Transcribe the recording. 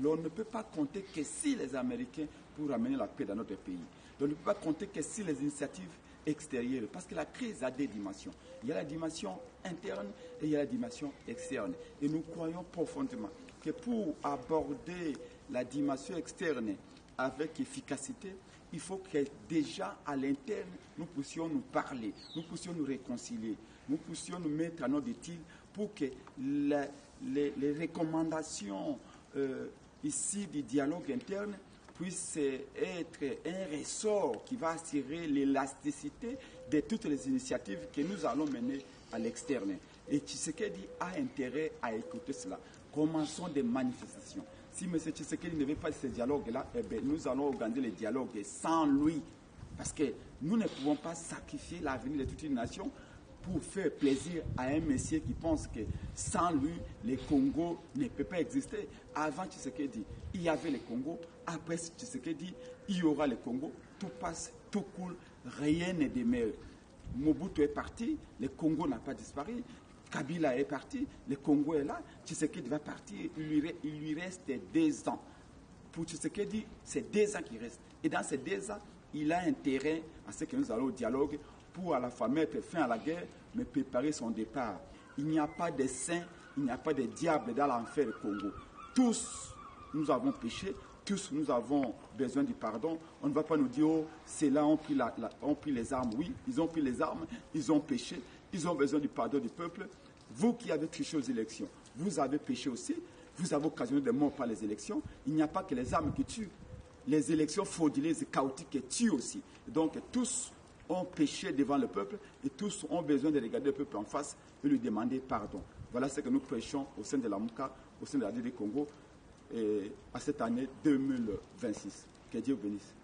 l'on ne peut pas compter que si les Américains pour ramener la paix dans notre pays. On ne peut pas compter que si les initiatives extérieures, parce que la crise a des dimensions. Il y a la dimension interne et il y a la dimension externe. Et nous croyons profondément que pour aborder la dimension externe avec efficacité, il faut que déjà à l'interne, nous puissions nous parler, nous puissions nous réconcilier, nous puissions nous mettre à notre utile pour que les recommandations ici du dialogue interne puissent être un ressort qui va assurer l'élasticité de toutes les initiatives que nous allons mener à l'externe. Et Tshisekedi a intérêt à écouter cela. Commençons des manifestations. Si M. Tshisekedi ne veut pas ce dialogue-là, eh bien, nous allons organiser le dialogue sans lui. Parce que nous ne pouvons pas sacrifier l'avenir de toute une nation pour faire plaisir à un monsieur qui pense que sans lui, le Congo ne peut pas exister. Avant Tshisekedi, il y avait le Congo. Après Tshisekedi, il y aura le Congo. Tout passe, tout coule, rien ne demeure. Mobutu est parti, le Congo n'a pas disparu. Kabila est parti, le Congo est là. Tshisekedi va partir, il lui reste 2 ans. Pour Tshisekedi, c'est 2 ans qui restent. Et dans ces 2 ans, il a intérêt à ce que nous allons au dialogue pour à la fois mettre fin à la guerre, mais préparer son départ. Il n'y a pas de saints, il n'y a pas de diables dans l'enfer du Congo. Tous, nous avons péché, tous, nous avons besoin du pardon. On ne va pas nous dire, oh, ceux-là ont pris les armes. Oui, ils ont pris les armes, ils ont péché, ils ont besoin du pardon du peuple. Vous qui avez triché aux élections, vous avez péché aussi, vous avez occasionné des morts par les élections. Il n'y a pas que les armes qui tuent. Les élections frauduleuses, chaotiques tuent aussi. Donc, tous ont péché devant le peuple et tous ont besoin de regarder le peuple en face et lui demander pardon. Voilà ce que nous prêchons au sein de la MOUCA, au sein de la DD Congo, à cette année 2026. Que Dieu bénisse.